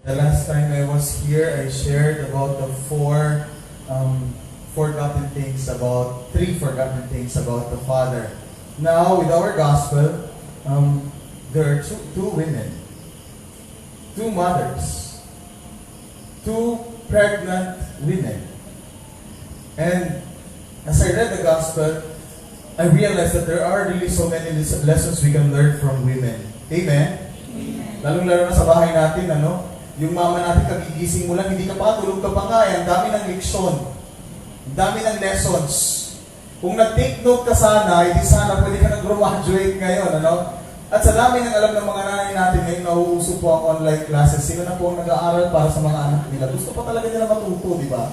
The last time I was here, I shared about the three forgotten things about the Father. Now, with our gospel, there are two women, two mothers, two pregnant women. And as I read the gospel, I realized that there are really so many lessons we can learn from women. Amen? Amen. Lalong-lalo na sa bahay natin, yung mama natin kagigising mo lang, hindi ka pa, tulog ka pa nga, ang dami ng leksyon. Ang dami ng lessons. Kung nag-take note ka sana, hindi sana pwede ka nag-graduate ngayon, At sa dami ng alam ng mga nanay natin ngayon, nauuso po ang online classes. Sino na po ang nag-aaral para sa mga anak nila? Gusto pa talaga nila matuto, di ba?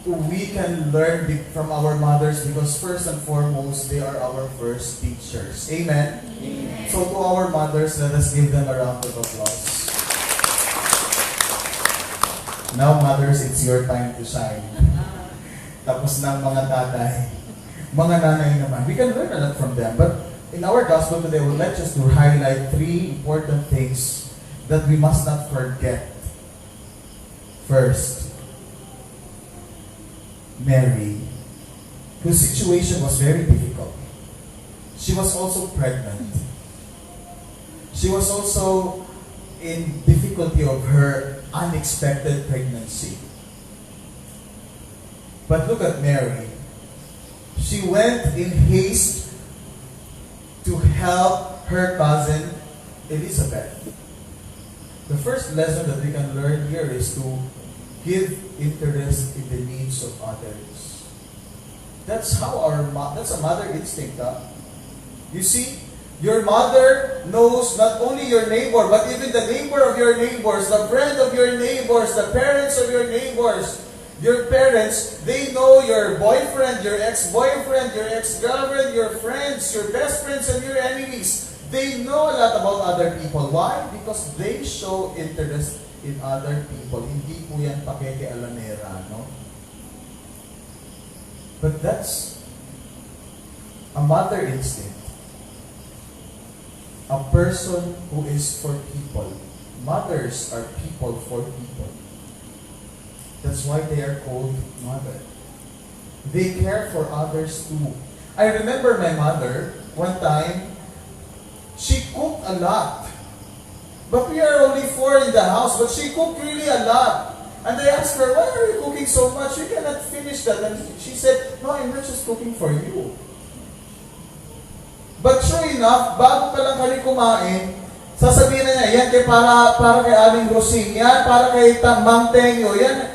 We can learn from our mothers because first and foremost, they are our first teachers. Amen? Amen. So to our mothers, let us give them a round of applause. Now, mothers, it's your time to shine. Tapos ng mga tatay, mga nanay naman. We can learn a lot from them. But in our gospel today, we'd like just to highlight three important things that we must not forget. First, Mary, whose situation was very difficult. She was also pregnant. She was also in difficulty of her unexpected pregnancy. But look at Mary. She went in haste to help her cousin Elizabeth. The first lesson that we can learn here is to give interest in the needs of others. That's how that's a mother instinct. You see, your mother knows not only your neighbor, but even the neighbor of your neighbors, the friend of your neighbors, the parents of your neighbors. Your parents, they know your boyfriend, your ex-boyfriend, your ex-girlfriend, your friends, your best friends, and your enemies. They know a lot about other people. Why? Because they show interest in other people. Hindi po yan pakekealamera, no? But that's a mother instinct. A person who is for people. Mothers are people for people. That's why they are called mother. They care for others too. I remember my mother, one time, she cooked a lot. But we are only 4 in the house, but she cooked really a lot. And I asked her, why are you cooking so much? You cannot finish that. And she said, no, I'm not just cooking for you. But sure enough, bago pa lang kami kumain, sasabihin na niya, yan kay para kay Aling Rosing, yan para kay Mang Tenyo, yan.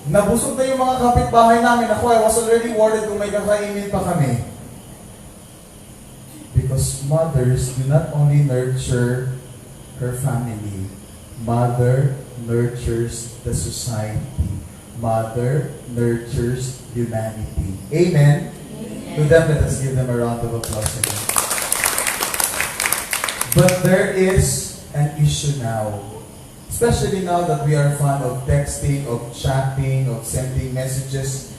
Nabusog na yung mga kapitbahay namin. Ako, I was already worried kung may kakainin pa kami. Because mothers do not only nurture her family, mother nurtures the society. Mother nurtures humanity. Amen? Amen. To them, let us give them a round of applause again. But there is an issue now. Especially now that we are fond of texting, of chatting, of sending messages.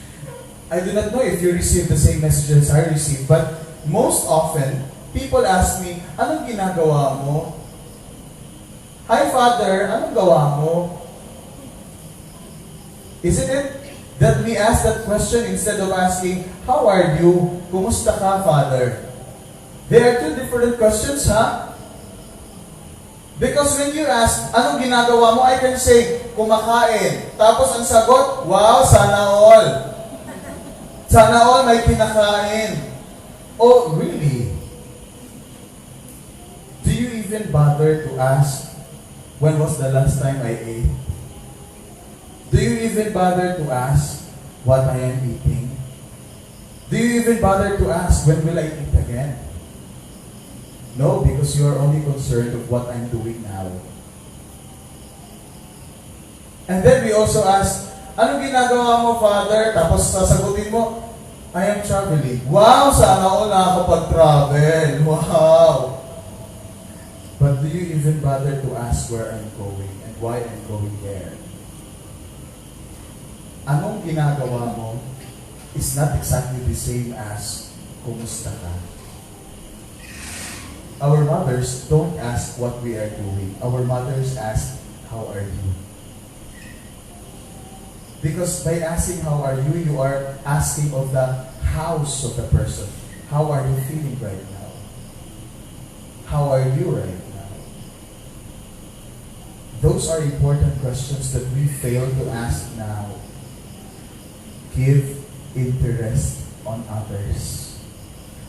I do not know if you receive the same messages I receive, but most often, people ask me, anong ginagawa mo? Hi, Father, anong gawa mo? Isn't it that we ask that question instead of asking, how are you? Kumusta ka, Father? There are two different questions, ha? Because when you ask, anong ginagawa mo, I can say, kumakain. Tapos ang sagot, wow, sana all. Sana all may kinakain. Oh, really? Do you even bother to ask, when was the last time I ate? Do you even bother to ask what I am eating? Do you even bother to ask, when will I eat again? No, because you are only concerned of what I'm doing now. And then we also ask, anong ginagawa mo, Father? Tapos sasagutin mo, I am traveling. Wow, sana all nakakapag-travel. Wow. But do you even bother to ask where I'm going and why I'm going there? Anong ginagawa mo is not exactly the same as kumusta ka. Our mothers don't ask what we are doing. Our mothers ask, how are you? Because by asking how are you, you are asking of the house of the person. How are you feeling right now? How are you right now? Those are important questions that we fail to ask now. Give interest on others.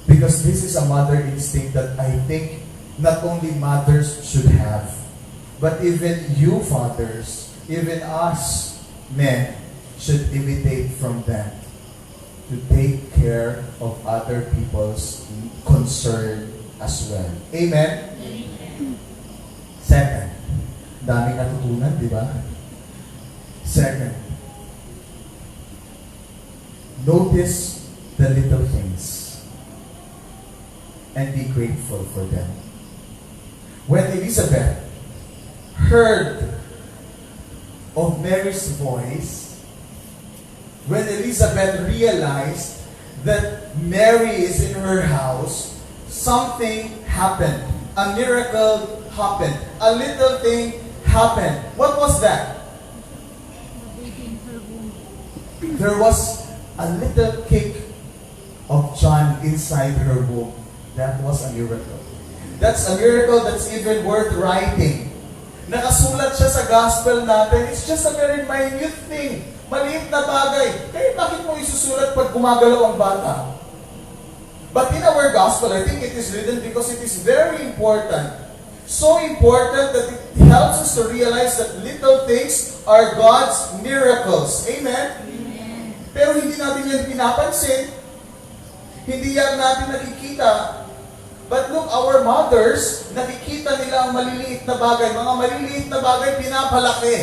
Because this is a mother instinct that I think not only mothers should have, but even you fathers, even us men, should imitate from them to take care of other people's concern as well. Amen? Amen. Second, daming natutunan, di ba? Second, notice the little things and be grateful for them. When Elizabeth heard of Mary's voice, when Elizabeth realized that Mary is in her house, something happened. A miracle happened. A little thing happened. What was that? There was a little kick of John inside her womb. That was a miracle. That's a miracle that's even worth writing. Nakasulat siya sa gospel natin. It's just a very minute thing. Maliit na bagay. Kaya bakit mo isusulat pag gumagalaw ang bata? But in our gospel, I think it is written because it is very important. So important that it helps us to realize that little things are God's miracles. Amen? Amen. Pero hindi natin yan pinapansin. Hindi yan natin nakikita. But look, our mothers, nakikita nila ang maliliit na bagay. Mga maliliit na bagay, pinapalaki.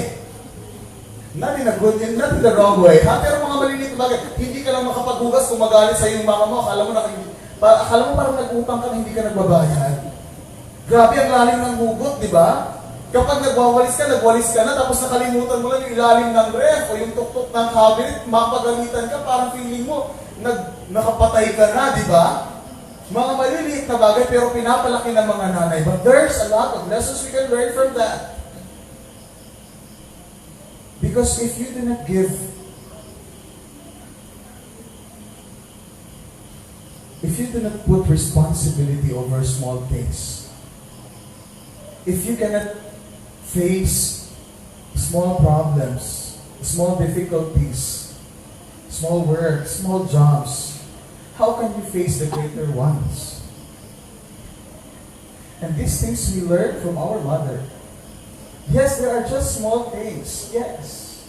Not in a good, not in the wrong way. Ha? Pero mga maliliit na bagay, hindi ka lang makapaghugas kung magalit sa iyong mama mo. Akala mo parang nag-utang ka na hindi ka nagbabayad. Grabe ang lalim ng hugot, di ba? Kapag nagwawalis ka na, tapos nakalimutan mo lang yung ilalim ng ref o yung tuktok ng cabinet, mapagalitan ka, parang feeling mo, nakapatay ka na, di ba? Mga maliliit na bagay, pero pinapalaki ng mga nanay. But there's a lot of lessons we can learn from that. Because if you do not give, if you do not put responsibility over small things, if you cannot face small problems, small difficulties, small work, small jobs, how can you face the greater ones? And these things we learn from our mother. Yes, there are just small things. Yes.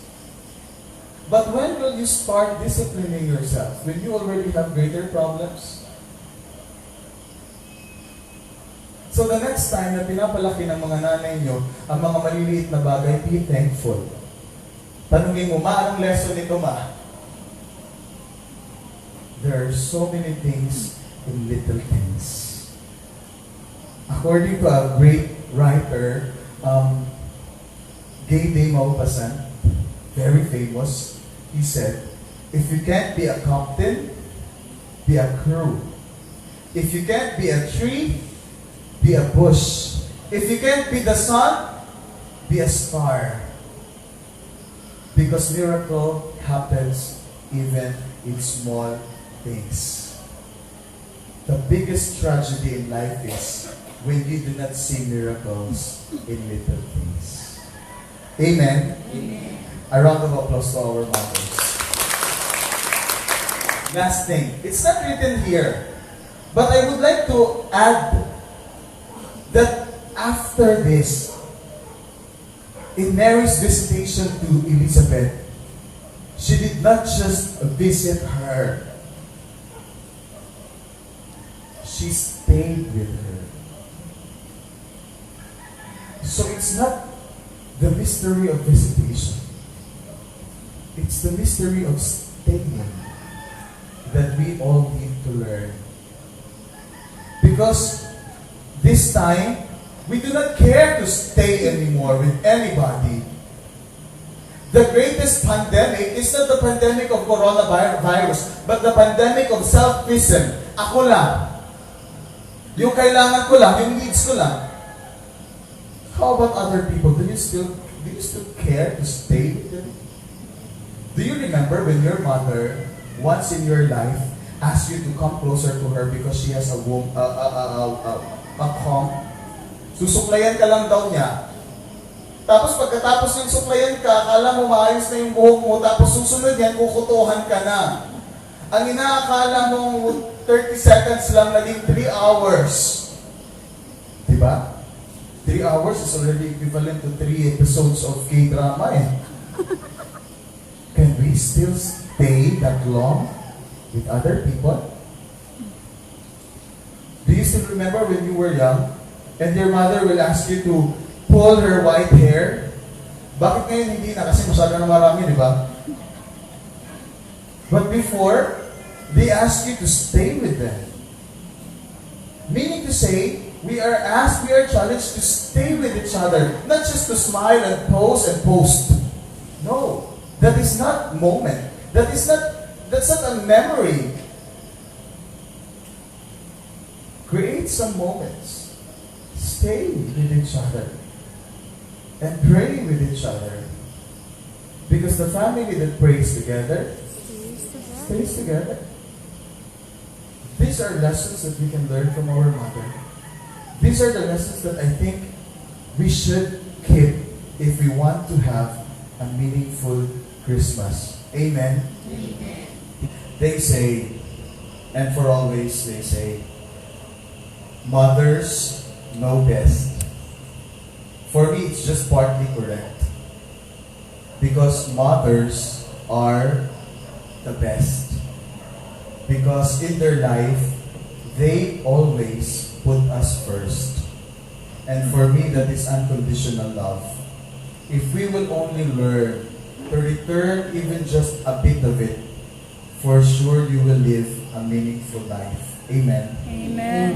But when will you start disciplining yourself? When you already have greater problems? So the next time na pinapalaki ng mga nanay nyo ang mga maliliit na bagay, be thankful. Tanungin mo, ma, anong lesson nito, ma? There are so many things in little things. According to a great writer, Gabi, very famous, he said, if you can't be a captain, be a crew. If you can't be a tree, be a bush. If you can't be the sun, be a star. Because miracle happens even in small things. The biggest tragedy in life is when you do not see miracles in little things. Amen? Amen. A round of applause to our mothers. Last thing. It's not written here. But I would like to add that after this, in Mary's visitation to Elizabeth, she did not just visit her. She stayed with her. So it's not the mystery of visitation. It's the mystery of staying that we all need to learn. Because this time, we do not care to stay anymore with anybody. The greatest pandemic is not the pandemic of coronavirus, but the pandemic of selfism. Ako lang. Yung kailangan ko lang, yung needs ko lang. How about other people? Do do you still care to stay with them? Do you remember when your mother, once in your life, asked you to come closer to her because she has a comb? Susuklayan ka lang daw niya. Tapos pagkatapos yung suklayan ka, akala mo maayos na yung buhok mo, tapos susunod yan, kukutuhan ka na. Ang inaakala mo 30 seconds lang, naging 3 hours. Diba? 3 hours is already equivalent to 3 episodes of K-drama eh. Can we still stay that long with other people? Do you still remember when you were young and your mother will ask you to pull her white hair? Bakit ngayon hindi na? Kasi masyado na marami, di ba? But before, they ask you to stay with them. Meaning to say, we are challenged to stay with each other, not just to smile and post. No, that is not moment. That's not a memory. Create some moments. Stay with each other. And pray with each other. Because the family that prays together stays together. These are lessons that we can learn from our mother. These are the lessons that I think we should keep if we want to have a meaningful Christmas. Amen? Amen. They say, and for always they say, mothers know best. For me, it's just partly correct. Because mothers are the best. Because in their life, they always put us first. And for me, that is unconditional love. If we will only learn to return even just a bit of it, for sure you will live a meaningful life. Amen. Amen.